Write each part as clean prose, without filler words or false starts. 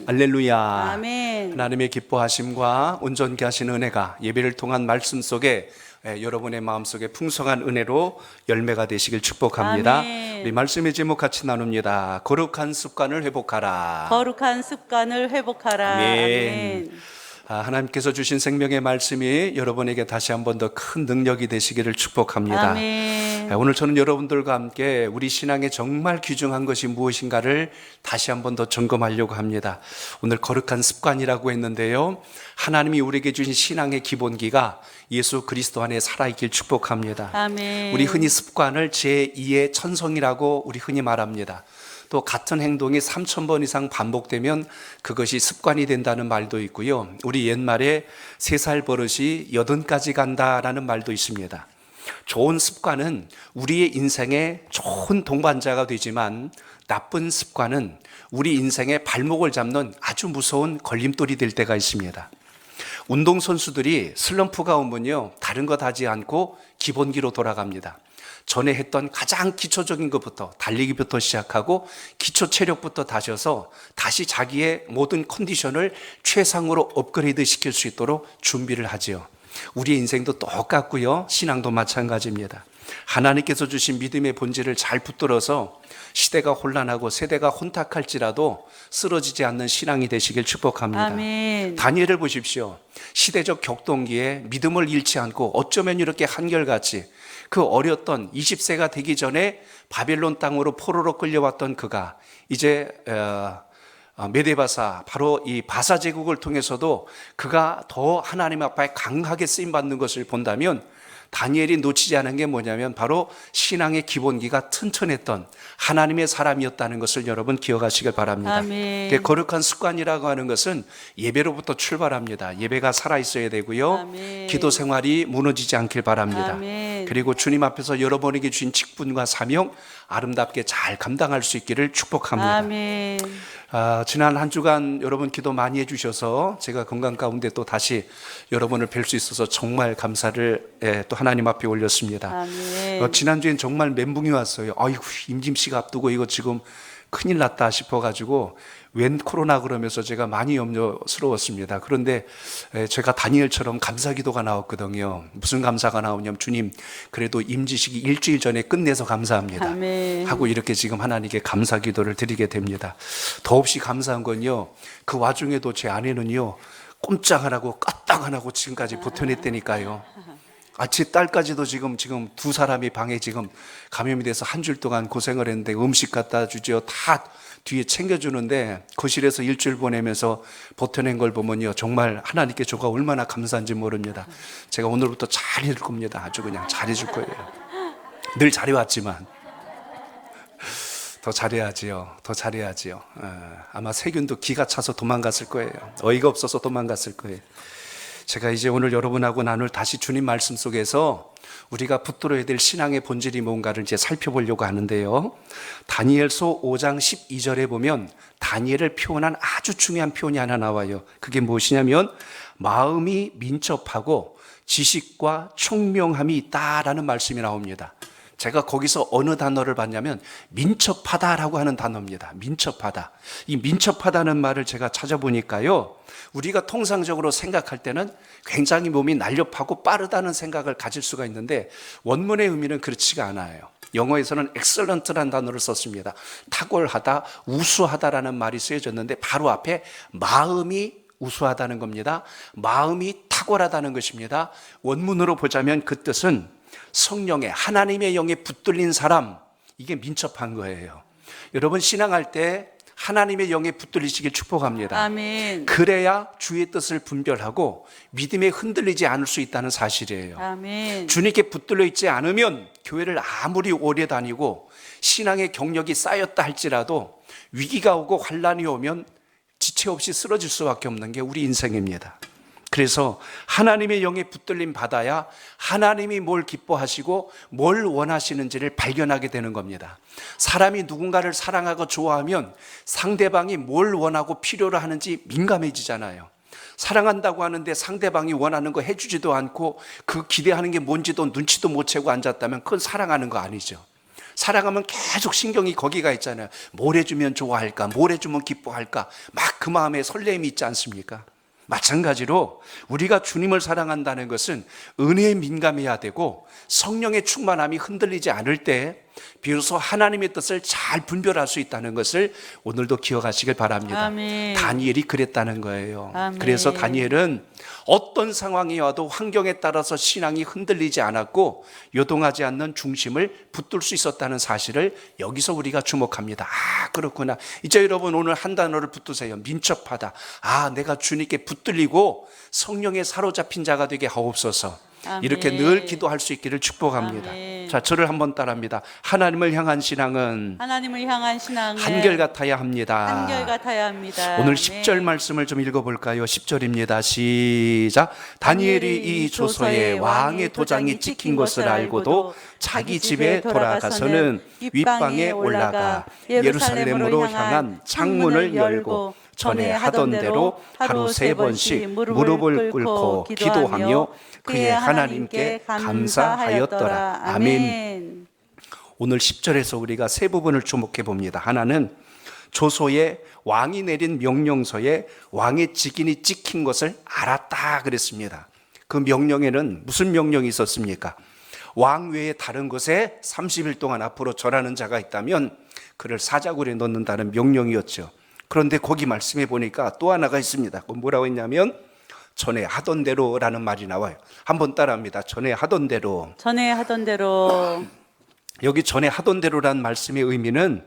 할렐루야. 아멘. 하나님의 기뻐하심과 온전케 하시는 은혜가 예배를 통한 말씀 속에 여러분의 마음속에 풍성한 은혜로 열매가 되시길 축복합니다. 아멘. 우리 말씀의 제목 같이 나눕니다. 거룩한 습관을 회복하라. 거룩한 습관을 회복하라. 아멘. 하나님께서 주신 생명의 말씀이 여러분에게 다시 한 번 더 큰 능력이 되시기를 축복합니다. 아멘. 오늘 저는 여러분들과 함께 우리 신앙에 정말 귀중한 것이 무엇인가를 다시 한 번 더 점검하려고 합니다. 오늘 거룩한 습관이라고 했는데요, 하나님이 우리에게 주신 신앙의 기본기가 예수 그리스도 안에 살아있길 축복합니다. 아멘. 우리 흔히 습관을 제2의 천성이라고 우리 흔히 말합니다. 또 같은 행동이 3,000번 이상 반복되면 그것이 습관이 된다는 말도 있고요, 우리 옛말에 3살 버릇이 80까지 간다라는 말도 있습니다. 좋은 습관은 우리의 인생의 좋은 동반자가 되지만 나쁜 습관은 우리 인생의 발목을 잡는 아주 무서운 걸림돌이 될 때가 있습니다. 운동선수들이 슬럼프가 오면요, 다른 것 하지 않고 기본기로 돌아갑니다. 전에 했던 가장 기초적인 것부터, 달리기부터 시작하고 기초 체력부터 다져서 다시 자기의 모든 컨디션을 최상으로 업그레이드 시킬 수 있도록 준비를 하지요. 우리의 인생도 똑같고요, 신앙도 마찬가지입니다. 하나님께서 주신 믿음의 본질을 잘 붙들어서 시대가 혼란하고 세대가 혼탁할지라도 쓰러지지 않는 신앙이 되시길 축복합니다. 아멘. 다니엘을 보십시오. 시대적 격동기에 믿음을 잃지 않고 어쩌면 이렇게 한결같이 그 어렸던 20세가 되기 전에 바벨론 땅으로 포로로 끌려왔던 그가 이제 메데바사, 바로 이 바사 제국을 통해서도 그가 더 하나님 앞에 강하게 쓰임받는 것을 본다면 다니엘이 놓치지 않은 게 뭐냐면 바로 신앙의 기본기가 튼튼했던 하나님의 사람이었다는 것을 여러분 기억하시길 바랍니다. 아멘. 거룩한 습관이라고 하는 것은 예배로부터 출발합니다. 예배가 살아있어야 되고요, 아멘. 기도 생활이 무너지지 않길 바랍니다. 아멘. 그리고 주님 앞에서 여러분에게 주신 직분과 사명 아름답게 잘 감당할 수 있기를 축복합니다. 아멘. 지난 한 주간 여러분 기도 많이 해주셔서 제가 건강 가운데 또 다시 여러분을 뵐 수 있어서 정말 감사를 또 하나님 앞에 올렸습니다. 아멘. 지난주엔 정말 멘붕이 왔어요. 아이고, 임김씨가 앞두고 이거 지금 큰일 났다 싶어가지고 웬 코로나 그러면서 제가 많이 염려스러웠습니다. 그런데 제가 다니엘처럼 감사기도가 나왔거든요. 무슨 감사가 나오냐면, 주님 그래도 임지식이 일주일 전에 끝내서 감사합니다. 아멘. 하고 이렇게 지금 하나님께 감사기도를 드리게 됩니다. 더없이 감사한 건요, 그 와중에도 제 아내는요 꼼짝 안 하고 까딱 안 하고 지금까지 버텨냈다니까요. 제 딸까지도 지금 두 사람이 방에 지금 감염이 돼서 한 주 동안 고생을 했는데 음식 갖다 주죠. 다 뒤에 챙겨주는데 거실에서 일주일 보내면서 버텨낸 걸 보면요, 정말 하나님께 저가 얼마나 감사한지 모릅니다. 제가 오늘부터 잘해줄 겁니다. 아주 그냥 잘해줄 거예요. 늘 잘해왔지만 더 잘해야지요. 더 잘해야지요. 아마 세균도 기가 차서 도망갔을 거예요. 어이가 없어서 도망갔을 거예요. 제가 이제 오늘 여러분하고 나눌 다시 주님 말씀 속에서 우리가 붙들어야 될 신앙의 본질이 뭔가를 이제 살펴보려고 하는데요, 다니엘서 5장 12절에 보면 다니엘을 표현한 아주 중요한 표현이 하나 나와요. 그게 무엇이냐면 마음이 민첩하고 지식과 총명함이 있다라는 말씀이 나옵니다. 제가 거기서 어느 단어를 봤냐면 민첩하다라고 하는 단어입니다. 민첩하다. 이 민첩하다는 말을 제가 찾아보니까요, 우리가 통상적으로 생각할 때는 굉장히 몸이 날렵하고 빠르다는 생각을 가질 수가 있는데 원문의 의미는 그렇지가 않아요. 영어에서는 excellent라는 단어를 썼습니다. 탁월하다, 우수하다라는 말이 쓰여졌는데 바로 앞에 마음이 우수하다는 겁니다. 마음이 탁월하다는 것입니다. 원문으로 보자면 그 뜻은 성령의, 하나님의 영에 붙들린 사람, 이게 민첩한 거예요. 여러분 신앙할 때 하나님의 영에 붙들리시길 축복합니다. 아멘. 그래야 주의 뜻을 분별하고 믿음에 흔들리지 않을 수 있다는 사실이에요. 아멘. 주님께 붙들려 있지 않으면 교회를 아무리 오래 다니고 신앙의 경력이 쌓였다 할지라도 위기가 오고 환란이 오면 지체 없이 쓰러질 수밖에 없는 게 우리 인생입니다. 그래서 하나님의 영에 붙들림 받아야 하나님이 뭘 기뻐하시고 뭘 원하시는지를 발견하게 되는 겁니다. 사람이 누군가를 사랑하고 좋아하면 상대방이 뭘 원하고 필요로 하는지 민감해지잖아요. 사랑한다고 하는데 상대방이 원하는 거 해주지도 않고 그 기대하는 게 뭔지도 눈치도 못 채고 앉았다면 그건 사랑하는 거 아니죠. 살아가면 계속 신경이 거기가 있잖아요. 뭘 해주면 좋아할까, 뭘 해주면 기뻐할까, 막 그 마음에 설렘이 있지 않습니까? 마찬가지로 우리가 주님을 사랑한다는 것은 은혜에 민감해야 되고 성령의 충만함이 흔들리지 않을 때 비로소 하나님의 뜻을 잘 분별할 수 있다는 것을 오늘도 기억하시길 바랍니다. 아멘. 다니엘이 그랬다는 거예요. 아멘. 그래서 다니엘은 어떤 상황이 와도 환경에 따라서 신앙이 흔들리지 않았고 요동하지 않는 중심을 붙들 수 있었다는 사실을 여기서 우리가 주목합니다. 아, 그렇구나. 이제 여러분 오늘 한 단어를 붙드세요. 민첩하다. 아, 내가 주님께 붙들리고 성령에 사로잡힌 자가 되게 하옵소서. 아멘. 이렇게 늘 기도할 수 있기를 축복합니다. 아멘. 자, 저를 한번 따라합니다. 하나님을 향한 신앙은 하나님을 향한 신앙은 한결같아야 합니다. 한결같아야 합니다. 오늘 네. 10절 말씀을 좀 읽어볼까요? 10절입니다. 시작. 다니엘이 이 조서에 왕의 도장이 찍힌 것을 알고도 자기 집에 돌아가서는 윗방에 올라가 예루살렘으로 향한 창문을 열고 전에 하던 대로 하루 3번씩 무릎을 꿇고 기도하며 그의 하나님께 감사하였더라. 아멘. 오늘 10절에서 우리가 세 부분을 주목해 봅니다. 하나는 조소에 왕이 내린 명령서에 왕의 직인이 찍힌 것을 알았다 그랬습니다. 그 명령에는 무슨 명령이 있었습니까? 왕 외에 다른 곳에 30일 동안 앞으로 절하는 자가 있다면 그를 사자굴에 넣는다는 명령이었죠. 그런데 거기 말씀해 보니까 또 하나가 있습니다. 그건 뭐라고 했냐면 전에 하던 대로라는 말이 나와요. 한번 따라합니다. 전에 하던 대로. 전에 하던 대로. 여기 전에 하던 대로라는 말씀의 의미는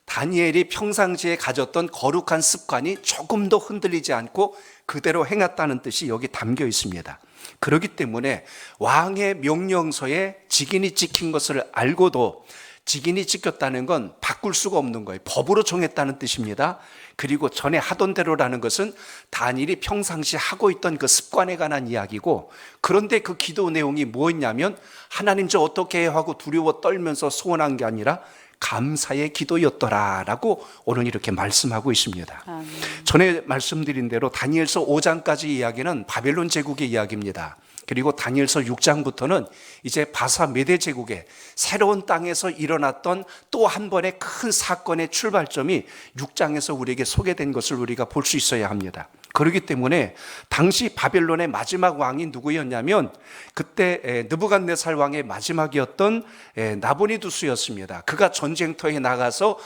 다니엘이 평상시에 가졌던 거룩한 습관이 조금 더 흔들리지 않고 그대로 행했다는 뜻이 여기 담겨 있습니다. 그렇기 때문에 왕의 명령서에 직인이 찍힌 것을 알고도 직인이 찍혔다는 건 바꿀 수가 없는 거예요. 법으로 정했다는 뜻입니다. 그리고 전에 하던 대로라는 것은 다니엘이 평상시 하고 있던 그 습관에 관한 이야기고, 그런데 그 기도 내용이 뭐였냐면 하나님 저 어떻게 해요 하고 두려워 떨면서 소원한 게 아니라 감사의 기도였더라라고 오늘 이렇게 말씀하고 있습니다. 아멘. 전에 말씀드린 대로 다니엘서 5장까지 이야기는 바벨론 제국의 이야기입니다. 그리고 다니엘서 6장부터는 이제 바사 메대 제국의 새로운 땅에서 일어났던 또 한 번의 큰 사건의 출발점이 6장에서 우리에게 소개된 것을 우리가 볼 수 있어야 합니다. 그렇기 때문에 당시 바벨론의 마지막 왕이 누구였냐면 그때 느부갓네살 왕의 마지막이었던 나보니두스였습니다. 그가 전쟁터에 나가서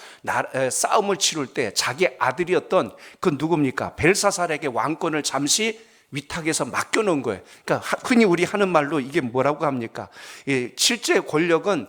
싸움을 치룰 때 자기 아들이었던 그 누굽니까? 벨사살에게 왕권을 잠시 위탁해서 맡겨놓은 거예요. 그러니까 흔히 우리 하는 말로 이게 뭐라고 합니까? 실제 권력은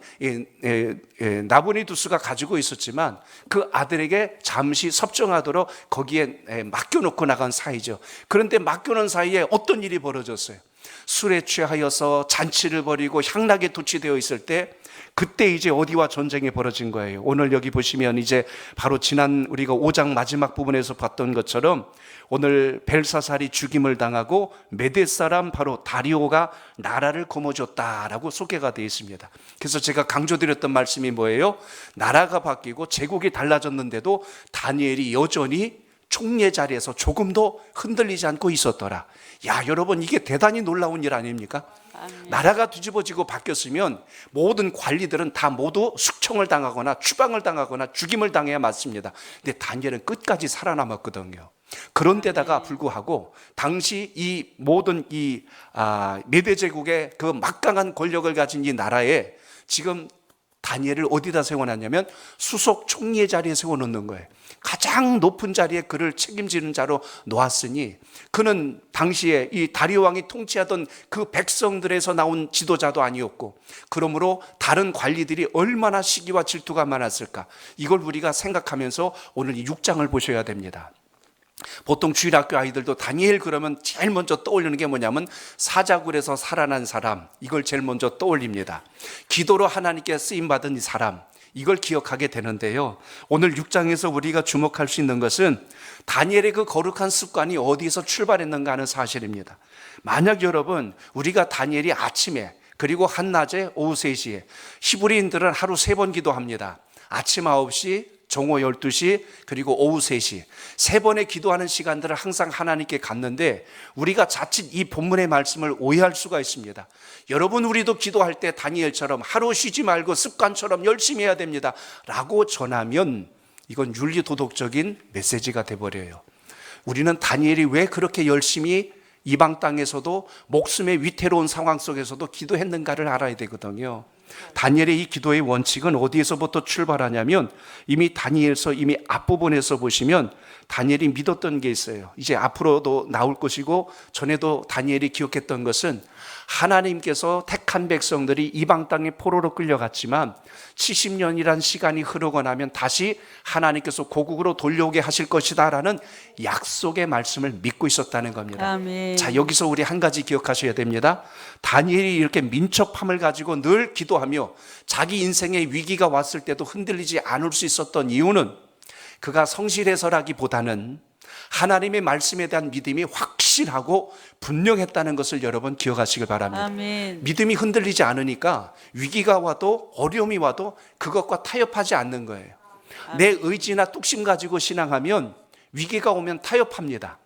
나보니두스가 가지고 있었지만 그 아들에게 잠시 섭정하도록 거기에 맡겨놓고 나간 사이죠. 그런데 맡겨놓은 사이에 어떤 일이 벌어졌어요? 술에 취하여서 잔치를 벌이고 향락에 도취되어 있을 때 그때 이제 어디와 전쟁이 벌어진 거예요. 오늘 여기 보시면 이제 바로 지난 우리가 5장 마지막 부분에서 봤던 것처럼 오늘 벨사살이 죽임을 당하고 메대 사람 바로 다리오가 나라를 거머쥐었다라고 소개가 되어 있습니다. 그래서 제가 강조드렸던 말씀이 뭐예요? 나라가 바뀌고 제국이 달라졌는데도 다니엘이 여전히 총리의 자리에서 조금도 흔들리지 않고 있었더라. 야, 여러분 이게 대단히 놀라운 일 아닙니까? 아멘. 나라가 뒤집어지고 바뀌었으면 모든 관리들은 다 모두 숙청을 당하거나 추방을 당하거나 죽임을 당해야 맞습니다. 근데 다니엘은 끝까지 살아남았거든요. 그런데다가 불구하고 당시 이 모든 메대 제국의 그 막강한 권력을 가진 이 나라에 지금 다니엘을 어디다 세워놨냐면 수석 총리의 자리에 세워놓는 거예요. 가장 높은 자리에 그를 책임지는 자로 놓았으니 그는 당시에 이 다리오 왕이 통치하던 그 백성들에서 나온 지도자도 아니었고, 그러므로 다른 관리들이 얼마나 시기와 질투가 많았을까, 이걸 우리가 생각하면서 오늘 이 6장을 보셔야 됩니다. 보통 주일학교 아이들도 다니엘 그러면 제일 먼저 떠올리는 게 뭐냐면 사자굴에서 살아난 사람, 이걸 제일 먼저 떠올립니다. 기도로 하나님께 쓰임받은 이 사람, 이걸 기억하게 되는데요. 오늘 6장에서 우리가 주목할 수 있는 것은 다니엘의 그 거룩한 습관이 어디에서 출발했는가 하는 사실입니다. 만약 여러분 우리가 다니엘이 아침에 그리고 한낮에 오후 3시에, 히브리인들은 하루 3번 기도합니다. 아침 9시, 정오 12시 그리고 오후 3시 세 번의 기도하는 시간들을 항상 하나님께 갔는데 우리가 자칫 이 본문의 말씀을 오해할 수가 있습니다. 여러분 우리도 기도할 때 다니엘처럼 하루 쉬지 말고 습관처럼 열심히 해야 됩니다 라고 전하면 이건 윤리도덕적인 메시지가 돼버려요. 우리는 다니엘이 왜 그렇게 열심히 이방 땅에서도 목숨의 위태로운 상황 속에서도 기도했는가를 알아야 되거든요. 다니엘의 이 기도의 원칙은 어디에서부터 출발하냐면 이미 다니엘서 이미 앞부분에서 보시면 다니엘이 믿었던 게 있어요. 이제 앞으로도 나올 것이고 전에도 다니엘이 기억했던 것은 하나님께서 택한 백성들이 이방 땅에 포로로 끌려갔지만 70년이란 시간이 흐르고 나면 다시 하나님께서 고국으로 돌려오게 하실 것이다 라는 약속의 말씀을 믿고 있었다는 겁니다. 아멘. 자, 여기서 우리 한 가지 기억하셔야 됩니다. 다니엘이 이렇게 민첩함을 가지고 늘 기도하며 자기 인생의 위기가 왔을 때도 흔들리지 않을 수 있었던 이유는 그가 성실해서라기보다는 하나님의 말씀에 대한 믿음이 확실하고 분명했다는 것을 여러분 기억하시길 바랍니다. 아멘. 믿음이 흔들리지 않으니까 위기가 와도 어려움이 와도 그것과 타협하지 않는 거예요. 내 의지나 뚝심 가지고 신앙하면 위기가 오면 타협합니다.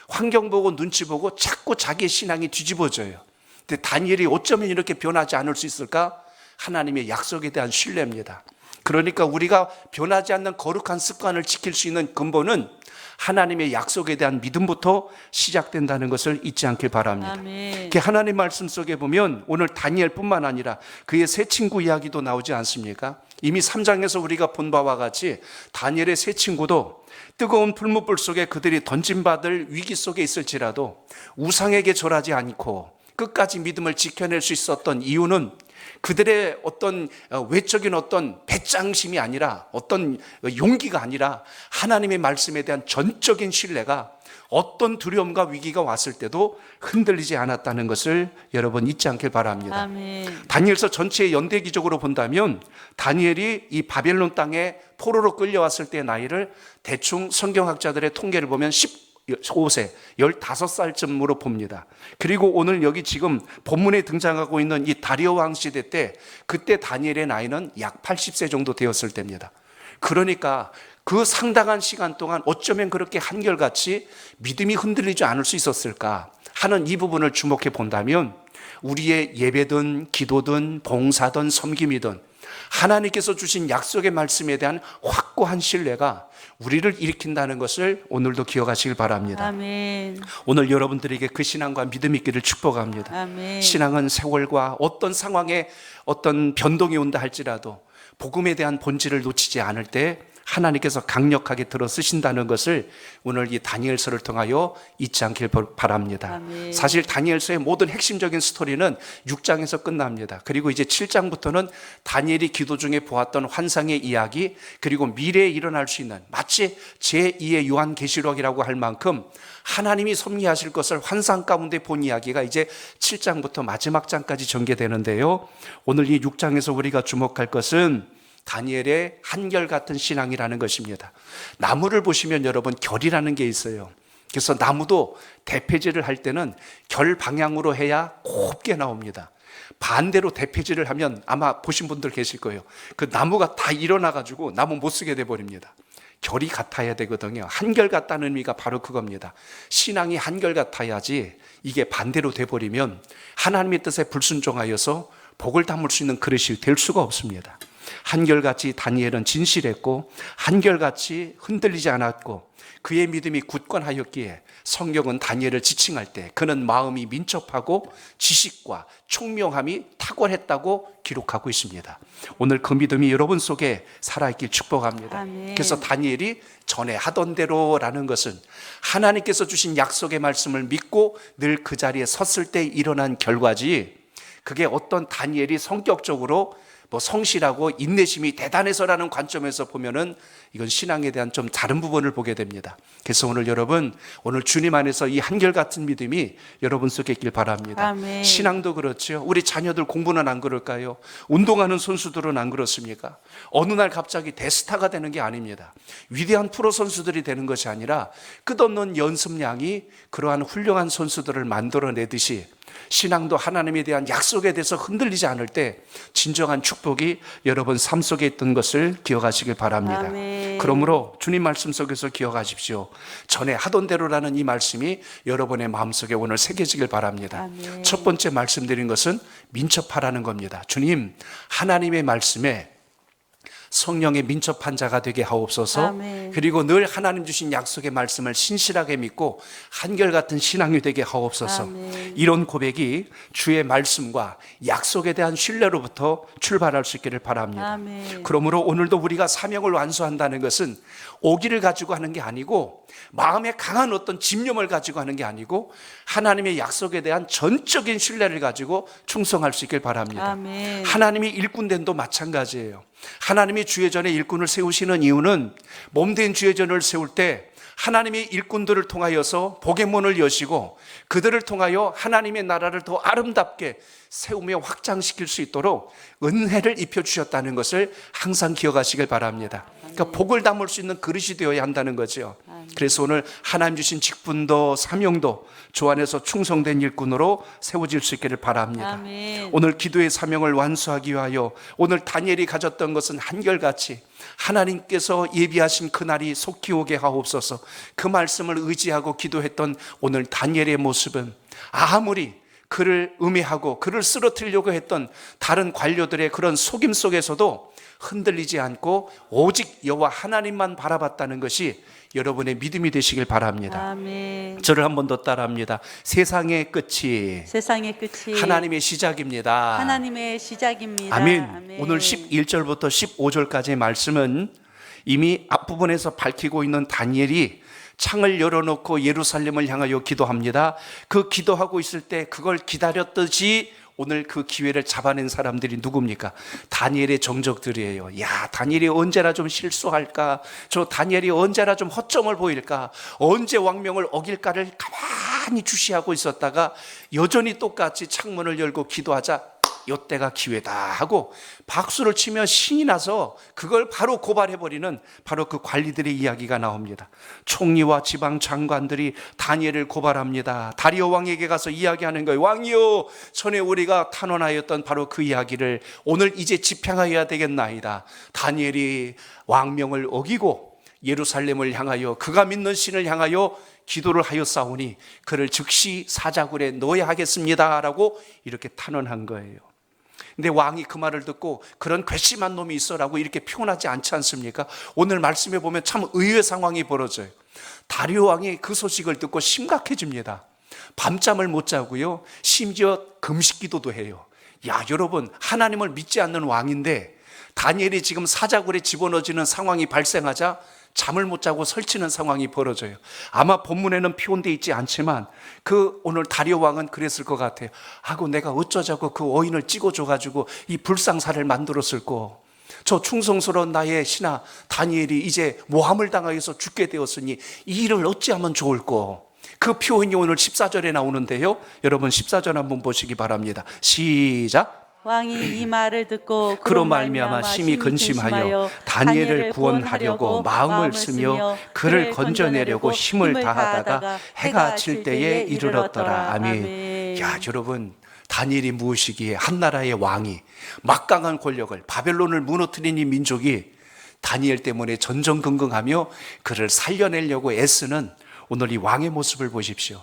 환경 보고 눈치 보고 자꾸 자기의 신앙이 뒤집어져요. 근데 다니엘이 어쩌면 이렇게 변하지 않을 수 있을까? 하나님의 약속에 대한 신뢰입니다. 그러니까 우리가 변하지 않는 거룩한 습관을 지킬 수 있는 근본은 하나님의 약속에 대한 믿음부터 시작된다는 것을 잊지 않길 바랍니다. 아멘. 하나님 말씀 속에 보면 오늘 다니엘뿐만 아니라 그의 세 친구 이야기도 나오지 않습니까? 이미 3장에서 우리가 본 바와 같이 다니엘의 세 친구도 뜨거운 풀무불 속에 그들이 던짐받을 위기 속에 있을지라도 우상에게 절하지 않고 끝까지 믿음을 지켜낼 수 있었던 이유는 그들의 어떤 외적인 어떤 배짱심이 아니라 어떤 용기가 아니라 하나님의 말씀에 대한 전적인 신뢰가 어떤 두려움과 위기가 왔을 때도 흔들리지 않았다는 것을 여러분 잊지 않길 바랍니다. 아멘. 다니엘서 전체의 연대기적으로 본다면 다니엘이 이 바벨론 땅에 포로로 끌려왔을 때의 나이를 대충 성경학자들의 통계를 보면 15세, 15살쯤으로 봅니다. 그리고 오늘 여기 지금 본문에 등장하고 있는 이 다리오 왕 시대 때 그때 다니엘의 나이는 약 80세 정도 되었을 때입니다. 그러니까 그 상당한 시간 동안 어쩌면 그렇게 한결같이 믿음이 흔들리지 않을 수 있었을까 하는 이 부분을 주목해 본다면 우리의 예배든 기도든 봉사든 섬김이든 하나님께서 주신 약속의 말씀에 대한 확고한 신뢰가 우리를 일으킨다는 것을 오늘도 기억하시길 바랍니다. 아멘. 오늘 여러분들에게 그 신앙과 믿음이 있기를 축복합니다. 아멘. 신앙은 세월과 어떤 상황에 어떤 변동이 온다 할지라도 복음에 대한 본질을 놓치지 않을 때 하나님께서 강력하게 들어 쓰신다는 것을 오늘 이 다니엘서를 통하여 잊지 않길 바랍니다. 아멘. 사실 다니엘서의 모든 핵심적인 스토리는 6장에서 끝납니다. 그리고 이제 7장부터는 다니엘이 기도 중에 보았던 환상의 이야기 그리고 미래에 일어날 수 있는 마치 제2의 요한계시록이라고 할 만큼 하나님이 섭리하실 것을 환상 가운데 본 이야기가 이제 7장부터 마지막 장까지 전개되는데요. 오늘 이 6장에서 우리가 주목할 것은 다니엘의 한결같은 신앙이라는 것입니다. 나무를 보시면 여러분 결이라는 게 있어요. 그래서 나무도 대패질을 할 때는 결 방향으로 해야 곱게 나옵니다. 반대로 대패질을 하면 아마 보신 분들 계실 거예요. 그 나무가 다 일어나가지고 나무 못 쓰게 돼버립니다. 결이 같아야 되거든요. 한결같다는 의미가 바로 그겁니다. 신앙이 한결같아야지 이게 반대로 돼버리면 하나님의 뜻에 불순종하여서 복을 담을 수 있는 그릇이 될 수가 없습니다. 한결같이 다니엘은 진실했고 한결같이 흔들리지 않았고 그의 믿음이 굳건하였기에 성경은 다니엘을 지칭할 때 그는 마음이 민첩하고 지식과 총명함이 탁월했다고 기록하고 있습니다. 오늘 그 믿음이 여러분 속에 살아있길 축복합니다. 아멘. 그래서 다니엘이 전에 하던 대로라는 것은 하나님께서 주신 약속의 말씀을 믿고 늘 그 자리에 섰을 때 일어난 결과지 그게 어떤 다니엘이 성격적으로 성실하고 인내심이 대단해서라는 관점에서 보면은 이건 신앙에 대한 좀 다른 부분을 보게 됩니다. 그래서 오늘 여러분 오늘 주님 안에서 이 한결같은 믿음이 여러분 속에 있길 바랍니다. 아멘. 신앙도 그렇죠. 우리 자녀들 공부는 안 그럴까요? 운동하는 선수들은 안 그렇습니까? 어느 날 갑자기 대스타가 되는 게 아닙니다. 위대한 프로 선수들이 되는 것이 아니라 끝없는 연습량이 그러한 훌륭한 선수들을 만들어내듯이 신앙도 하나님에 대한 약속에 대해서 흔들리지 않을 때 진정한 축복이 여러분 삶 속에 있던 것을 기억하시길 바랍니다. 아멘. 그러므로 주님 말씀 속에서 기억하십시오. 전에 하던 대로라는 이 말씀이 여러분의 마음속에 오늘 새겨지길 바랍니다. 아멘. 첫 번째 말씀드린 것은 민첩하라는 겁니다. 주님, 하나님의 말씀에 성령의 민첩한 자가 되게 하옵소서. 아멘. 그리고 늘 하나님 주신 약속의 말씀을 신실하게 믿고 한결같은 신앙이 되게 하옵소서. 아멘. 이런 고백이 주의 말씀과 약속에 대한 신뢰로부터 출발할 수 있기를 바랍니다. 아멘. 그러므로 오늘도 우리가 사명을 완수한다는 것은 오기를 가지고 하는 게 아니고 마음에 강한 어떤 집념을 가지고 하는 게 아니고 하나님의 약속에 대한 전적인 신뢰를 가지고 충성할 수 있길 바랍니다. 아멘. 하나님이 일꾼된도 마찬가지예요. 하나님이 주의전에 일꾼을 세우시는 이유는 몸된 주의전을 세울 때 하나님이 일꾼들을 통하여서 복의 문을 여시고 그들을 통하여 하나님의 나라를 더 아름답게 세우며 확장시킬 수 있도록 은혜를 입혀주셨다는 것을 항상 기억하시길 바랍니다. 그러니까 복을 담을 수 있는 그릇이 되어야 한다는 거죠. 그래서 오늘 하나님 주신 직분도 사명도 주 안에서 충성된 일꾼으로 세워질 수 있기를 바랍니다. 아멘. 오늘 기도의 사명을 완수하기 위하여 오늘 다니엘이 가졌던 것은 한결같이 하나님께서 예비하신 그날이 속히 오게 하옵소서. 그 말씀을 의지하고 기도했던 오늘 다니엘의 모습은 아무리 그를 음해하고 그를 쓰러뜨리려고 했던 다른 관료들의 그런 속임 속에서도 흔들리지 않고 오직 여호와 하나님만 바라봤다는 것이 여러분의 믿음이 되시길 바랍니다. 아멘. 저를 한 번 더 따라합니다. 세상의 끝이 세상의 끝이 하나님의 시작입니다. 하나님의 시작입니다. 아멘. 오늘 11절부터 15절까지의 말씀은 이미 앞부분에서 밝히고 있는 다니엘이 창을 열어놓고 예루살렘을 향하여 기도합니다. 그 기도하고 있을 때 그걸 기다렸듯이 오늘 그 기회를 잡아낸 사람들이 누굽니까? 다니엘의 정적들이에요. 야, 다니엘이 언제나 좀 실수할까? 저 다니엘이 언제나 좀 허점을 보일까? 언제 왕명을 어길까를 가만히 주시하고 있었다가 여전히 똑같이 창문을 열고 기도하자 이때가 기회다 하고 박수를 치며 신이 나서 그걸 바로 고발해버리는 바로 그 관리들의 이야기가 나옵니다. 총리와 지방 장관들이 다니엘을 고발합니다. 다리오 왕에게 가서 이야기하는 거예요. 왕이요, 전에 우리가 탄원하였던 바로 그 이야기를 오늘 이제 집행하여야 되겠나이다. 다니엘이 왕명을 어기고 예루살렘을 향하여 그가 믿는 신을 향하여 기도를 하였사오니 그를 즉시 사자굴에 넣어야 하겠습니다 라고 이렇게 탄원한 거예요. 근데 왕이 그 말을 듣고 그런 괘씸한 놈이 있어라고 이렇게 표현하지 않지 않습니까? 오늘 말씀에 보면 참 의외의 상황이 벌어져요. 다리오 왕이 그 소식을 듣고 심각해집니다. 밤잠을 못 자고요, 심지어 금식기도도 해요. 야, 여러분, 하나님을 믿지 않는 왕인데 다니엘이 지금 사자굴에 집어넣어지는 상황이 발생하자 잠을 못 자고 설치는 상황이 벌어져요. 아마 본문에는 표현되어 있지 않지만 그 오늘 다리오 왕은 그랬을 것 같아요. 하고 내가 어쩌자고 그 어인을 찍어줘가지고 이 불상사를 만들었을꼬. 저 충성스러운 나의 신하 다니엘이 이제 모함을 당하여서 죽게 되었으니 이 일을 어찌하면 좋을꼬. 그 표현이 오늘 14절에 나오는데요, 여러분 14절 한번 보시기 바랍니다. 시작. 왕이 이 말을 듣고 그로 말미암아 심히 근심하여 다니엘을 구원하려고 마음을 쓰며 그를 건져내려고 힘을 다하다가 해가 질 때에 이르렀더라. 아멘. 야, 여러분, 다니엘이 무엇이기에 한 나라의 왕이 막강한 권력을 바벨론을 무너뜨린 이 민족이 다니엘 때문에 전전긍긍하며 그를 살려내려고 애쓰는 오늘 이 왕의 모습을 보십시오.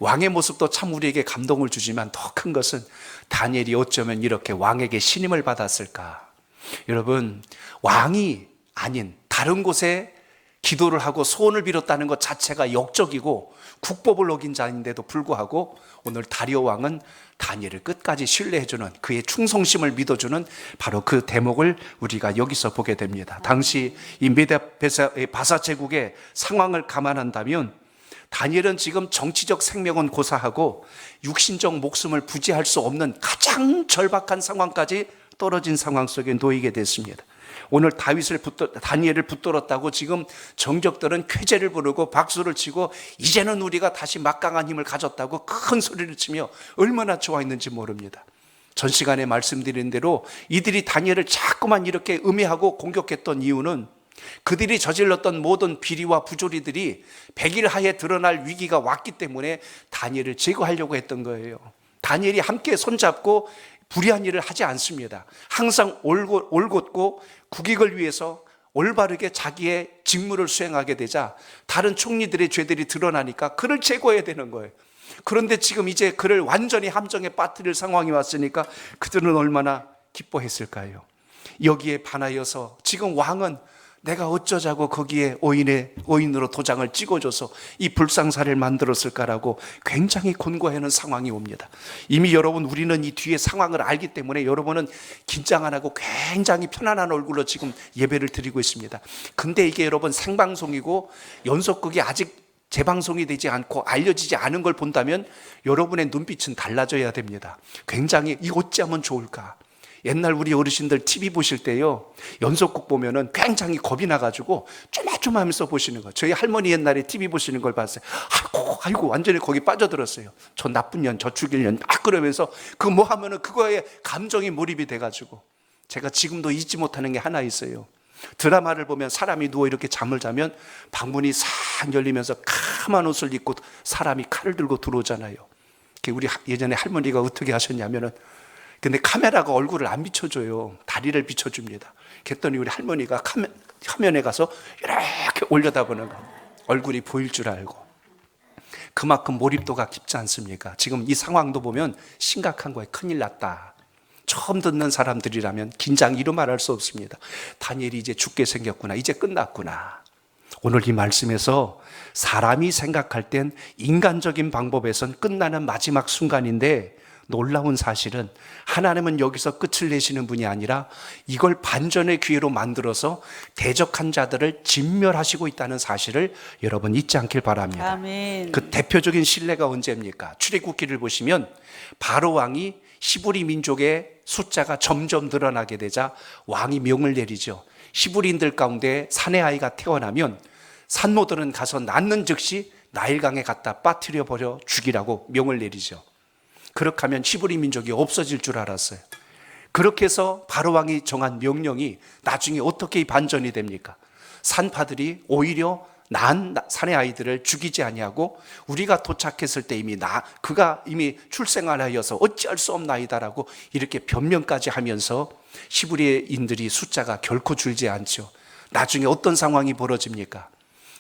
왕의 모습도 참 우리에게 감동을 주지만 더 큰 것은 다니엘이 어쩌면 이렇게 왕에게 신임을 받았을까. 여러분, 왕이 아닌 다른 곳에 기도를 하고 소원을 빌었다는 것 자체가 역적이고 국법을 어긴 자인데도 불구하고 오늘 다리오 왕은 다니엘을 끝까지 신뢰해주는, 그의 충성심을 믿어주는 바로 그 대목을 우리가 여기서 보게 됩니다. 당시 이 메데 바사 제국의 상황을 감안한다면 다니엘은 지금 정치적 생명은 고사하고 육신적 목숨을 부지할 수 없는 가장 절박한 상황까지 떨어진 상황 속에 놓이게 됐습니다. 오늘 다니엘을 붙들었다고 지금 정적들은 쾌재를 부르고 박수를 치고 이제는 우리가 다시 막강한 힘을 가졌다고 큰 소리를 치며 얼마나 좋아했는지 모릅니다. 전 시간에 말씀드린 대로 이들이 다니엘을 자꾸만 이렇게 음해하고 공격했던 이유는 그들이 저질렀던 모든 비리와 부조리들이 백일 하에 드러날 위기가 왔기 때문에 다니엘을 제거하려고 했던 거예요. 다니엘이 함께 손잡고 불의한 일을 하지 않습니다. 항상 올곧고 국익을 위해서 올바르게 자기의 직무를 수행하게 되자 다른 총리들의 죄들이 드러나니까 그를 제거해야 되는 거예요. 그런데 지금 이제 그를 완전히 함정에 빠뜨릴 상황이 왔으니까 그들은 얼마나 기뻐했을까요? 여기에 반하여서 지금 왕은 내가 어쩌자고 거기에 오인으로 도장을 찍어줘서 이 불상사를 만들었을까라고 굉장히 곤고해하는 상황이 옵니다. 이미 여러분 우리는 이 뒤에 상황을 알기 때문에 여러분은 긴장 안 하고 굉장히 편안한 얼굴로 지금 예배를 드리고 있습니다. 근데 이게 여러분 생방송이고 연속극이 아직 재방송이 되지 않고 알려지지 않은 걸 본다면 여러분의 눈빛은 달라져야 됩니다. 굉장히 이거 어찌하면 좋을까? 옛날 우리 어르신들 TV 보실 때요, 연속극 보면은 굉장히 겁이 나가지고 쪼마쪼마하면서 보시는 거예요. 저희 할머니 옛날에 TV 보시는 걸 봤어요. 아이고 완전히 거기 빠져들었어요. 저 나쁜 년, 저 죽일 년 막 그러면서 그 뭐 하면은 그거에 감정이 몰입이 돼가지고 제가 지금도 잊지 못하는 게 하나 있어요. 드라마를 보면 사람이 누워 이렇게 잠을 자면 방문이 싹 열리면서 까만 옷을 입고 사람이 칼을 들고 들어오잖아요. 우리 예전에 할머니가 어떻게 하셨냐면은 근데 카메라가 얼굴을 안 비춰줘요. 다리를 비춰줍니다. 그랬더니 우리 할머니가 화면에 가서 이렇게 올려다보는 거. 얼굴이 보일 줄 알고. 그만큼 몰입도가 깊지 않습니까? 지금 이 상황도 보면 심각한 거예요. 큰일 났다. 처음 듣는 사람들이라면 긴장 이루 말할 수 없습니다. 다니엘이 이제 죽게 생겼구나. 이제 끝났구나. 오늘 이 말씀에서 사람이 생각할 땐 인간적인 방법에선 끝나는 마지막 순간인데 놀라운 사실은 하나님은 여기서 끝을 내시는 분이 아니라 이걸 반전의 기회로 만들어서 대적한 자들을 진멸하시고 있다는 사실을 여러분 잊지 않길 바랍니다. 아멘. 그 대표적인 신뢰가 언제입니까? 출애굽기를 보시면 바로 왕이 히브리 민족의 숫자가 점점 늘어나게 되자 왕이 명을 내리죠. 히브리인들 가운데 사내 아이가 태어나면 산모들은 가서 낳는 즉시 나일강에 갖다 빠뜨려 버려 죽이라고 명을 내리죠. 그렇게 하면 히브리 민족이 없어질 줄 알았어요. 그렇게 해서 바로 왕이 정한 명령이 나중에 어떻게 반전이 됩니까? 산파들이 오히려 낳은 사내 아이들을 죽이지 아니하고 우리가 도착했을 때 그가 이미 출생을 하여서 어찌할 수 없나이다라고 이렇게 변명까지 하면서 히브리인들이 숫자가 결코 줄지 않죠. 나중에 어떤 상황이 벌어집니까?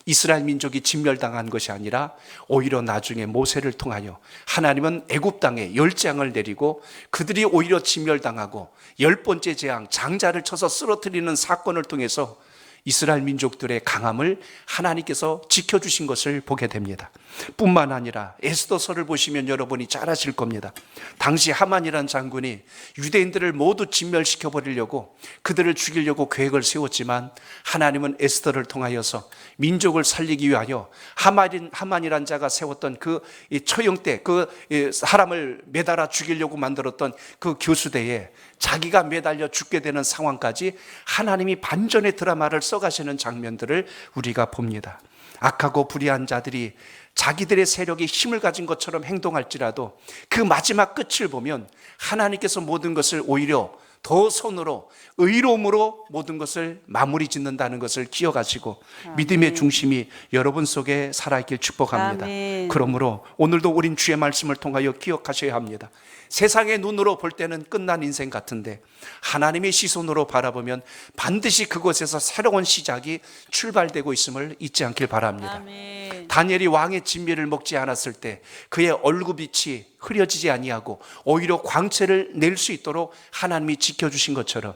이스라엘 민족이 진멸당한 것이 아니라 오히려 나중에 모세를 통하여 하나님은 애굽 땅에 열재앙을 내리고 그들이 오히려 진멸당하고 10번째 재앙 장자를 쳐서 쓰러뜨리는 사건을 통해서 이스라엘 민족들의 강함을 하나님께서 지켜주신 것을 보게 됩니다. 뿐만 아니라 에스더서를 보시면 여러분이 잘 아실 겁니다. 당시 하만이란 장군이 유대인들을 모두 진멸시켜 버리려고 그들을 죽이려고 계획을 세웠지만 하나님은 에스더를 통하여서 민족을 살리기 위하여 하만이란 자가 세웠던 그 처형대, 그 사람을 매달아 죽이려고 만들었던 그 교수대에 자기가 매달려 죽게 되는 상황까지 하나님이 반전의 드라마를 써가시는 장면들을 우리가 봅니다. 악하고 불의한 자들이 자기들의 세력이 힘을 가진 것처럼 행동할지라도 그 마지막 끝을 보면 하나님께서 모든 것을 오히려 더 손으로 의로움으로 모든 것을 마무리 짓는다는 것을 기억하시고 믿음의 중심이 여러분 속에 살아있길 축복합니다. 아멘. 그러므로 오늘도 우린 주의 말씀을 통하여 기억하셔야 합니다. 세상의 눈으로 볼 때는 끝난 인생 같은데 하나님의 시선으로 바라보면 반드시 그곳에서 새로운 시작이 출발되고 있음을 잊지 않길 바랍니다. 아멘. 다니엘이 왕의 진미를 먹지 않았을 때 그의 얼굴빛이 흐려지지 아니하고 오히려 광채를 낼 수 있도록 하나님이 지켜주신 것처럼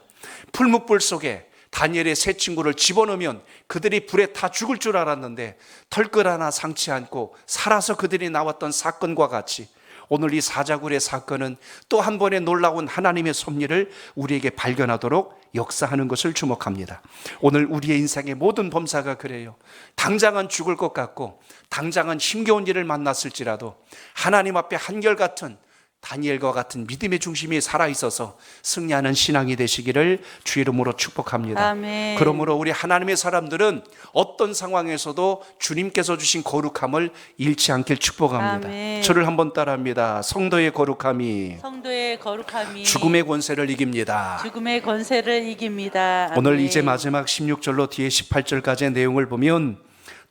풀무불 속에 다니엘의 세 친구를 집어넣으면 그들이 불에 타 죽을 줄 알았는데 털끝 하나 상치 않고 살아서 그들이 나왔던 사건과 같이 오늘 이 사자굴의 사건은 또 한 번의 놀라운 하나님의 섭리를 우리에게 발견하도록 역사하는 것을 주목합니다. 오늘 우리의 인생의 모든 범사가 그래요. 당장은 죽을 것 같고 당장은 힘겨운 일을 만났을지라도 하나님 앞에 한결같은 다니엘과 같은 믿음의 중심이 살아있어서 승리하는 신앙이 되시기를 주 이름으로 축복합니다. 아멘. 그러므로 우리 하나님의 사람들은 어떤 상황에서도 주님께서 주신 거룩함을 잃지 않길 축복합니다. 아멘. 저를 한번 따라합니다. 성도의 거룩함이 성도의 거룩함이 죽음의 권세를 이깁니다. 죽음의 권세를 이깁니다. 오늘 아멘. 이제 마지막 16절로 뒤에 18절까지의 내용을 보면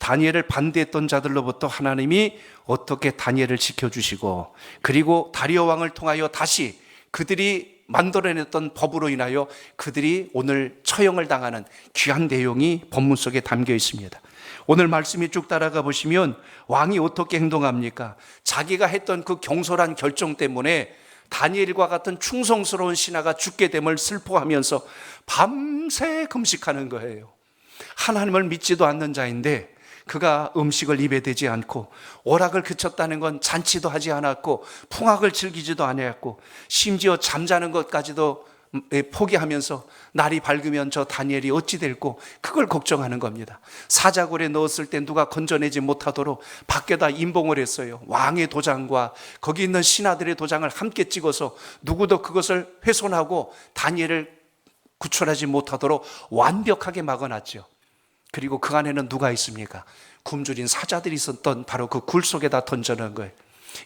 다니엘을 반대했던 자들로부터 하나님이 어떻게 다니엘을 지켜주시고, 그리고 다리오 왕을 통하여 다시 그들이 만들어냈던 법으로 인하여 그들이 오늘 처형을 당하는 귀한 내용이 본문 속에 담겨 있습니다. 오늘 말씀이 쭉 따라가 보시면 왕이 어떻게 행동합니까? 자기가 했던 그 경솔한 결정 때문에 다니엘과 같은 충성스러운 신하가 죽게 됨을 슬퍼하면서 밤새 금식하는 거예요. 하나님을 믿지도 않는 자인데 그가 음식을 입에 대지 않고, 오락을 그쳤다는 건 잔치도 하지 않았고 풍악을 즐기지도 않았고, 심지어 잠자는 것까지도 포기하면서 날이 밝으면 저 다니엘이 어찌 될고 그걸 걱정하는 겁니다. 사자굴에 넣었을 때 누가 건져내지 못하도록 밖에다 임봉을 했어요. 왕의 도장과 거기 있는 신하들의 도장을 함께 찍어서 누구도 그것을 훼손하고 다니엘을 구출하지 못하도록 완벽하게 막아놨죠. 그리고 그 안에는 누가 있습니까? 굶주린 사자들이 있었던 바로 그 굴 속에다 던져놓은 거예요.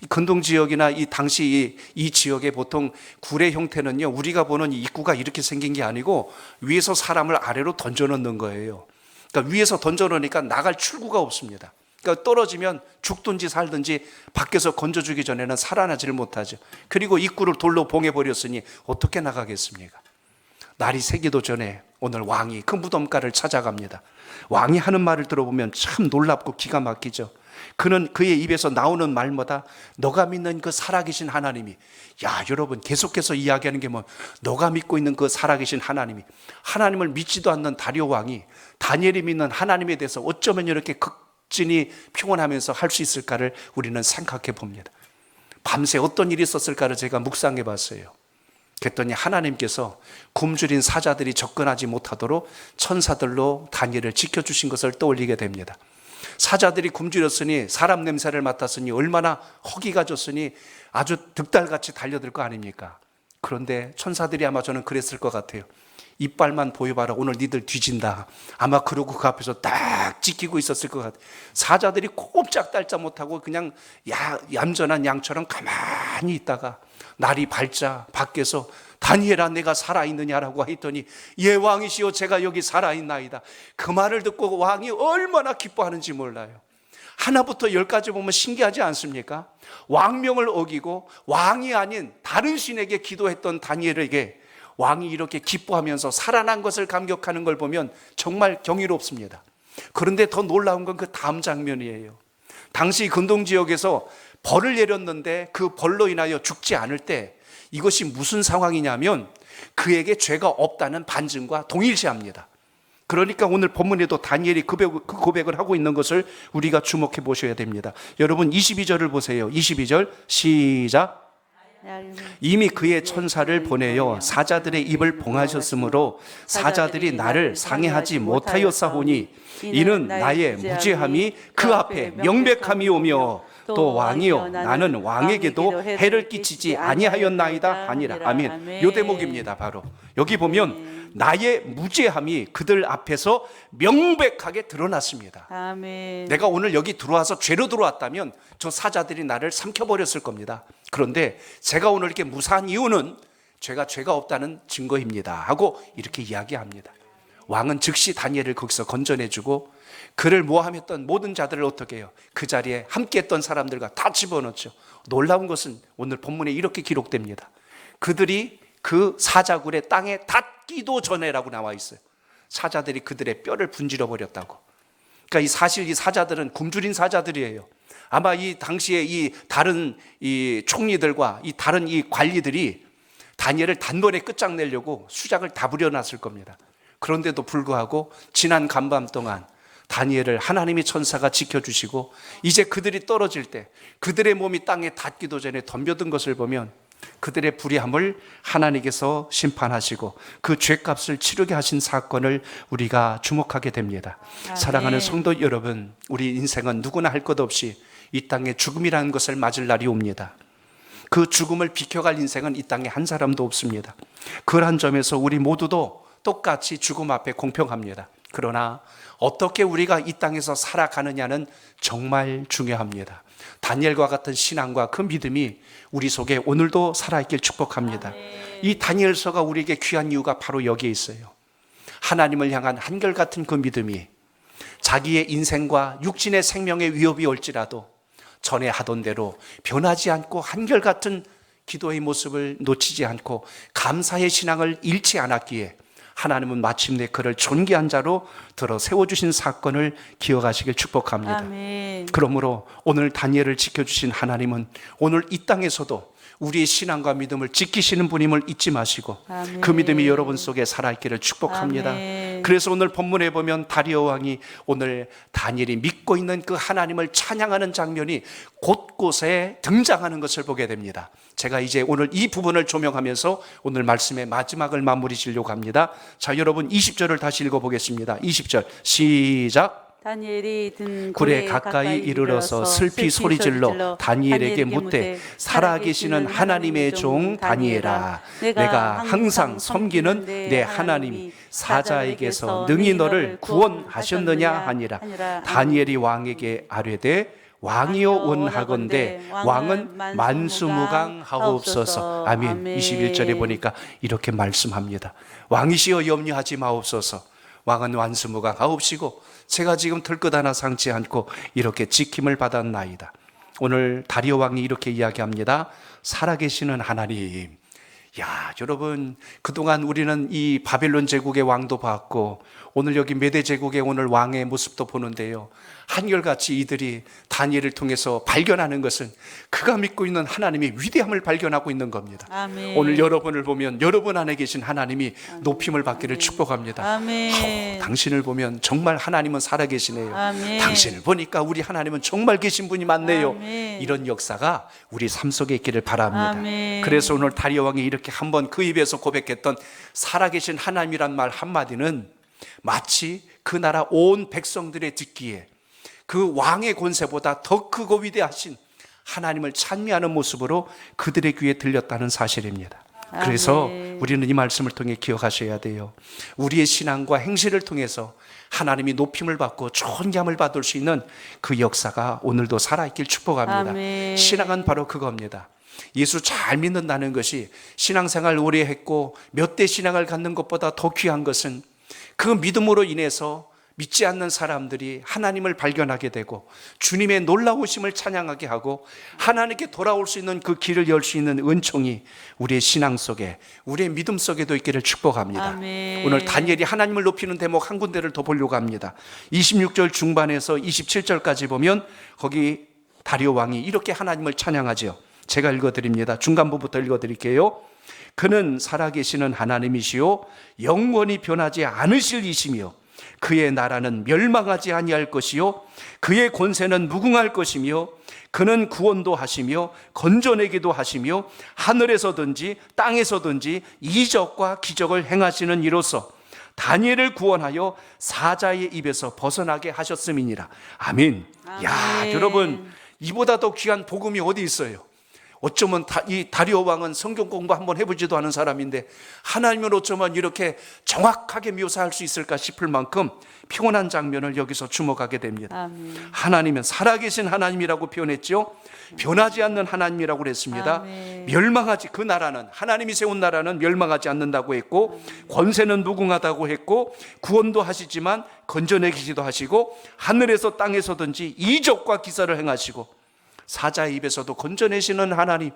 이 근동 지역이나 이 당시 이 지역의 보통 굴의 형태는요, 우리가 보는 이 입구가 이렇게 생긴 게 아니고 위에서 사람을 아래로 던져놓는 거예요. 그러니까 위에서 던져놓으니까 나갈 출구가 없습니다. 그러니까 떨어지면 죽든지 살든지 밖에서 건져주기 전에는 살아나지를 못하죠. 그리고 입구를 돌로 봉해버렸으니 어떻게 나가겠습니까? 날이 새기도 전에 오늘 왕이 그 무덤가를 찾아갑니다. 왕이 하는 말을 들어보면 참 놀랍고 기가 막히죠. 그는 그의 입에서 나오는 말마다 너가 믿는 그 살아계신 하나님이, 야 여러분, 계속해서 이야기하는 게 뭐, 너가 믿고 있는 그 살아계신 하나님이, 하나님을 믿지도 않는 다리오 왕이 다니엘이 믿는 하나님에 대해서 어쩌면 이렇게 극진히 평온하면서 할 수 있을까를 우리는 생각해 봅니다. 밤새 어떤 일이 있었을까를 제가 묵상해 봤어요. 그랬더니 하나님께서 굶주린 사자들이 접근하지 못하도록 천사들로 다니엘을 지켜주신 것을 떠올리게 됩니다. 사자들이 굶주렸으니, 사람 냄새를 맡았으니, 얼마나 허기가 졌으니 아주 득달같이 달려들 거 아닙니까? 그런데 천사들이 아마 저는 그랬을 것 같아요. 이빨만 보여봐라, 오늘 니들 뒤진다. 아마 그러고 그 앞에서 딱 지키고 있었을 것 같아요. 사자들이 꼼짝달짝 못하고 그냥 얌전한 양처럼 가만히 있다가 날이 밝자 밖에서 다니엘아 내가 살아있느냐라고 했더니 예 왕이시여 제가 여기 살아있나이다. 그 말을 듣고 왕이 얼마나 기뻐하는지 몰라요. 하나부터 열까지 보면 신기하지 않습니까? 왕명을 어기고 왕이 아닌 다른 신에게 기도했던 다니엘에게 왕이 이렇게 기뻐하면서 살아난 것을 감격하는 걸 보면 정말 경이롭습니다. 그런데 더 놀라운 건 그 다음 장면이에요. 당시 근동 지역에서 벌을 내렸는데 그 벌로 인하여 죽지 않을 때 이것이 무슨 상황이냐면 그에게 죄가 없다는 반증과 동일시합니다. 그러니까 오늘 본문에도 다니엘이 그 고백을 하고 있는 것을 우리가 주목해 보셔야 됩니다. 여러분 22절을 보세요. 22절 시작. 이미 그의 천사를 보내어 사자들의 입을 봉하셨으므로 사자들이 나를 상해하지 못하였사오니 이는 나의 무죄함이 그 앞에 명백함이 오며 또 왕이여 나는 왕에게도 해를 끼치지 아니하였나이다 하니라. 아멘. 요 대목입니다. 바로 여기 보면 나의 무죄함이 그들 앞에서 명백하게 드러났습니다. 아멘. 내가 오늘 여기 들어와서 죄로 들어왔다면 저 사자들이 나를 삼켜버렸을 겁니다. 그런데 제가 오늘 이렇게 무사한 이유는 죄가 없다는 증거입니다 하고 이렇게 이야기합니다. 왕은 즉시 다니엘을 거기서 건져내주고 그를 모함했던 모든 자들을 어떻게 해요? 그 자리에 함께했던 사람들과 다 집어넣죠. 놀라운 것은 오늘 본문에 이렇게 기록됩니다. 그들이 그 사자굴의 땅에 닿기도 전에라고 나와 있어요. 사자들이 그들의 뼈를 분질러 버렸다고. 그러니까 사실 이 사자들은 굶주린 사자들이에요. 아마 이 당시에 이 다른 이 총리들과 이 다른 이 관리들이 다니엘을 단번에 끝장내려고 수작을 다 부려놨을 겁니다. 그런데도 불구하고 지난 간밤 동안 다니엘을 하나님의 천사가 지켜주시고 이제 그들이 떨어질 때 그들의 몸이 땅에 닿기도 전에 덤벼든 것을 보면 그들의 불의함을 하나님께서 심판하시고 그 죄값을 치르게 하신 사건을 우리가 주목하게 됩니다. 사랑하는 성도 여러분, 우리 인생은 누구나 할 것 없이 이 땅에 죽음이라는 것을 맞을 날이 옵니다. 그 죽음을 비켜갈 인생은 이 땅에 한 사람도 없습니다. 그러한 점에서 우리 모두도 똑같이 죽음 앞에 공평합니다. 그러나 어떻게 우리가 이 땅에서 살아가느냐는 정말 중요합니다. 다니엘과 같은 신앙과 그 믿음이 우리 속에 오늘도 살아있길 축복합니다. 이 다니엘서가 우리에게 귀한 이유가 바로 여기에 있어요. 하나님을 향한 한결같은 그 믿음이 자기의 인생과 육신의 생명의 위협이 올지라도 전에 하던 대로 변하지 않고 한결같은 기도의 모습을 놓치지 않고 감사의 신앙을 잃지 않았기에 하나님은 마침내 그를 존귀한 자로 들어 세워주신 사건을 기억하시길 축복합니다. 아멘. 그러므로 오늘 다니엘을 지켜주신 하나님은 오늘 이 땅에서도 우리의 신앙과 믿음을 지키시는 분임을 잊지 마시고 아멘. 그 믿음이 여러분 속에 살아있기를 축복합니다. 아멘. 그래서 오늘 본문에 보면 다리오 왕이 오늘 다니엘이 믿고 있는 그 하나님을 찬양하는 장면이 곳곳에 등장하는 것을 보게 됩니다. 제가 이제 오늘 이 부분을 조명하면서 오늘 말씀의 마지막을 마무리 지려고 합니다. 자, 여러분 20절을 다시 읽어보겠습니다. 20절 시작. 다니엘이 든 굴에 가까이 이르러서 슬피 소리질러 다니엘에게 묻되 살아계시는 하나님의 종 다니엘아, 내가 항상 섬기는 내 하나님이 사자에게서 능히 너를 구원하셨느냐 하니라. 다니엘이 왕에게 아뢰되 왕이여 원하건대 왕은 만수무강하옵소서. 아멘. 21절에 보니까 이렇게 말씀합니다. 왕이시여 염려하지 마옵소서. 왕은 만수무강하옵시고 제가 지금 들것 하나 상치 않고 이렇게 지킴을 받았나이다. 오늘 다리오 왕이 이렇게 이야기합니다. 살아계시는 하나님. 야, 여러분, 그동안 우리는 이 바벨론 제국의 왕도 봤고 오늘 여기 메대 제국의 오늘 왕의 모습도 보는데요. 한결같이 이들이 다니엘을 통해서 발견하는 것은 그가 믿고 있는 하나님의 위대함을 발견하고 있는 겁니다. 아멘. 오늘 여러분을 보면 여러분 안에 계신 하나님이 높임을 받기를 축복합니다. 아멘. 당신을 보면 정말 하나님은 살아계시네요. 아멘. 당신을 보니까 우리 하나님은 정말 계신 분이 많네요. 아멘. 이런 역사가 우리 삶 속에 있기를 바랍니다. 아멘. 그래서 오늘 다리오 왕이 이렇게 한번 그 입에서 고백했던 살아계신 하나님이란 말 한마디는 마치 그 나라 온 백성들의 듣기에 그 왕의 권세보다 더 크고 위대하신 하나님을 찬미하는 모습으로 그들의 귀에 들렸다는 사실입니다. 그래서 아멘. 우리는 이 말씀을 통해 기억하셔야 돼요. 우리의 신앙과 행실을 통해서 하나님이 높임을 받고 존귀함을 받을 수 있는 그 역사가 오늘도 살아있길 축복합니다. 아멘. 신앙은 바로 그겁니다. 예수 잘 믿는다는 것이 신앙생활 오래 했고 몇 대 신앙을 갖는 것보다 더 귀한 것은 그 믿음으로 인해서 믿지 않는 사람들이 하나님을 발견하게 되고 주님의 놀라우심을 찬양하게 하고 하나님께 돌아올 수 있는 그 길을 열 수 있는 은총이 우리의 신앙 속에 우리의 믿음 속에도 있기를 축복합니다. 아멘. 오늘 다니엘이 하나님을 높이는 대목 한 군데를 더 보려고 합니다. 26절 중반에서 27절까지 보면 거기 다리오 왕이 이렇게 하나님을 찬양하죠. 제가 읽어드립니다. 중간부부터 읽어드릴게요. 그는 살아계시는 하나님이시요 영원히 변하지 않으실 이시며 그의 나라는 멸망하지 아니할 것이요 그의 권세는 무궁할 것이며 그는 구원도 하시며 건져내기도 하시며 하늘에서든지 땅에서든지 이적과 기적을 행하시는 이로써 다니엘을 구원하여 사자의 입에서 벗어나게 하셨음이니라. 아멘. 야, 아멘. 여러분, 이보다 더 귀한 복음이 어디 있어요? 어쩌면 이 다리오 왕은 성경 공부 한번 해보지도 않은 사람인데 하나님을 어쩌면 이렇게 정확하게 묘사할 수 있을까 싶을 만큼 피곤한 장면을 여기서 주목하게 됩니다. 아멘. 하나님은 살아계신 하나님이라고 표현했죠. 변하지 않는 하나님이라고 그랬습니다. 아멘. 멸망하지, 그 나라는, 하나님이 세운 나라는 멸망하지 않는다고 했고 권세는 무궁하다고 했고 구원도 하시지만 건져내기도 하시고 하늘에서 땅에서든지 이적과 기사를 행하시고 사자의 입에서도 건져내시는 하나님.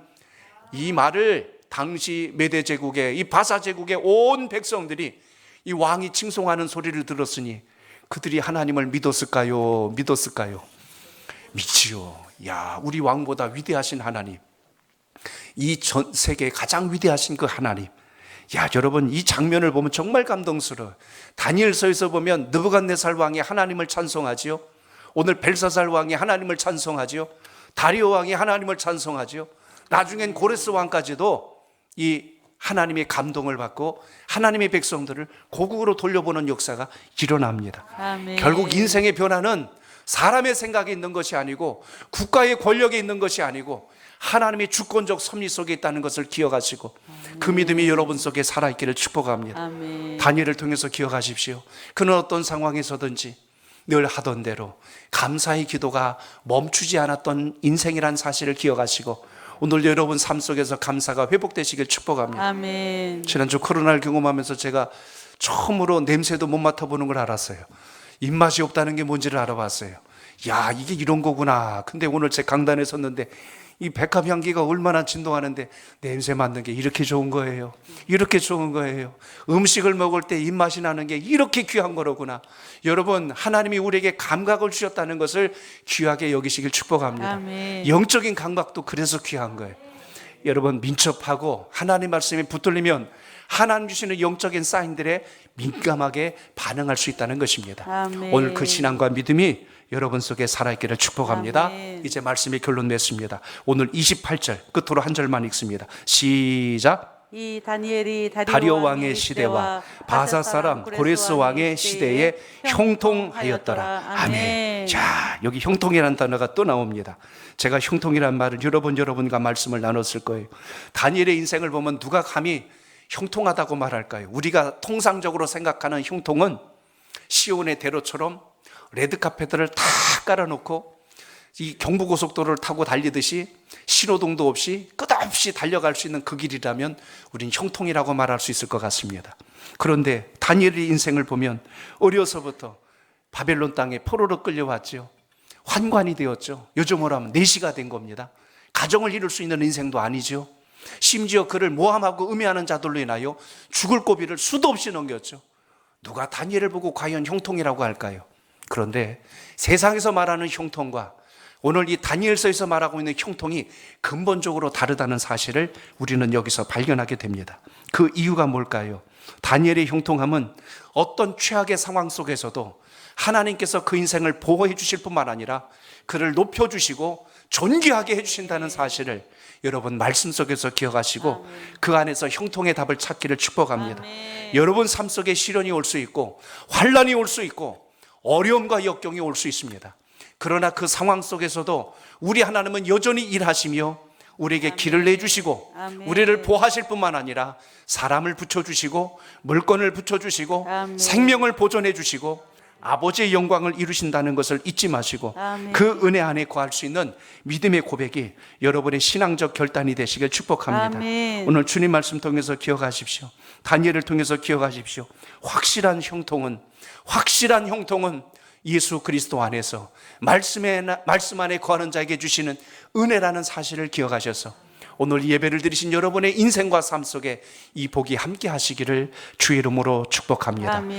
이 말을 당시 메대 제국의 이 바사 제국의 온 백성들이 이 왕이 칭송하는 소리를 들었으니 그들이 하나님을 믿었을까요? 믿었을까요? 믿지요. 야, 우리 왕보다 위대하신 하나님, 이 전 세계에 가장 위대하신 그 하나님. 야, 여러분, 이 장면을 보면 정말 감동스러워요. 다니엘서에서 보면 느부갓네살 왕이 하나님을 찬송하지요. 오늘 벨사살 왕이 하나님을 찬송하지요. 다리오 왕이 하나님을 찬송하죠. 나중엔 고레스 왕까지도 이 하나님의 감동을 받고 하나님의 백성들을 고국으로 돌려보는 역사가 일어납니다. 아멘. 결국 인생의 변화는 사람의 생각에 있는 것이 아니고 국가의 권력에 있는 것이 아니고 하나님의 주권적 섭리 속에 있다는 것을 기억하시고 그 믿음이 여러분 속에 살아있기를 축복합니다. 아멘. 다니엘을 통해서 기억하십시오. 그는 어떤 상황에서든지 늘 하던 대로 감사의 기도가 멈추지 않았던 인생이란 사실을 기억하시고 오늘 여러분 삶 속에서 감사가 회복되시길 축복합니다. 아멘. 지난주 코로나를 경험하면서 제가 처음으로 냄새도 못 맡아보는 걸 알았어요. 입맛이 없다는 게 뭔지를 알아봤어요. 야, 이게 이런 거구나. 근데 오늘 제 강단에 섰는데 이 백합 향기가 얼마나 진동하는데 냄새 맡는 게 이렇게 좋은 거예요. 이렇게 좋은 거예요. 음식을 먹을 때 입맛이 나는 게 이렇게 귀한 거로구나. 여러분, 하나님이 우리에게 감각을 주셨다는 것을 귀하게 여기시길 축복합니다. 아멘. 영적인 감각도 그래서 귀한 거예요. 여러분, 민첩하고 하나님 말씀에 붙들리면 하나님 주시는 영적인 사인들에 민감하게 반응할 수 있다는 것입니다. 아멘. 오늘 그 신앙과 믿음이 여러분 속에 살아있기를 축복합니다. 아멘. 이제 말씀의 결론 맺습니다. 오늘 28절 끝으로 한 절만 읽습니다. 시작. 이 다니엘이 다리오 왕의 시대와 바사 사람 고레스 왕의 시대에 형통하였더라. 아멘. 자, 여기 형통이라는 단어가 또 나옵니다. 제가 형통이라는 말을 여러분과 말씀을 나눴을 거예요. 다니엘의 인생을 보면 누가 감히 형통하다고 말할까요? 우리가 통상적으로 생각하는 형통은 시온의 대로처럼 레드카펫을 다 깔아놓고 이 경부고속도로를 타고 달리듯이 신호등도 없이 끝없이 달려갈 수 있는 그 길이라면 우린 형통이라고 말할 수 있을 것 같습니다. 그런데 다니엘의 인생을 보면 어려서부터 바벨론 땅에 포로로 끌려왔죠. 환관이 되었죠. 요즘으로 하면 내시가 된 겁니다. 가정을 이룰 수 있는 인생도 아니죠. 심지어 그를 모함하고 음해하는 자들로 인하여 죽을 고비를 수도 없이 넘겼죠. 누가 다니엘을 보고 과연 형통이라고 할까요? 그런데 세상에서 말하는 형통과 오늘 이 다니엘서에서 말하고 있는 형통이 근본적으로 다르다는 사실을 우리는 여기서 발견하게 됩니다. 그 이유가 뭘까요? 다니엘의 형통함은 어떤 최악의 상황 속에서도 하나님께서 그 인생을 보호해 주실 뿐만 아니라 그를 높여주시고 존귀하게 해주신다는 사실을 여러분 말씀 속에서 기억하시고 그 안에서 형통의 답을 찾기를 축복합니다. 여러분 삶 속에 시련이 올 수 있고 환난이 올 수 있고 어려움과 역경이 올 수 있습니다. 그러나 그 상황 속에서도 우리 하나님은 여전히 일하시며 우리에게 길을 내주시고 우리를 보호하실 뿐만 아니라 사람을 붙여주시고 물건을 붙여주시고 생명을 보존해 주시고 아버지의 영광을 이루신다는 것을 잊지 마시고 그 은혜 안에 거할 수 있는 믿음의 고백이 여러분의 신앙적 결단이 되시길 축복합니다. 아멘. 오늘 주님 말씀 통해서 기억하십시오. 다니엘을 통해서 기억하십시오. 확실한 형통은 예수 그리스도 안에서 말씀 안에 거하는 자에게 주시는 은혜라는 사실을 기억하셔서 오늘 예배를 드리신 여러분의 인생과 삶 속에 이 복이 함께 하시기를 주의 이름으로 축복합니다. 아멘.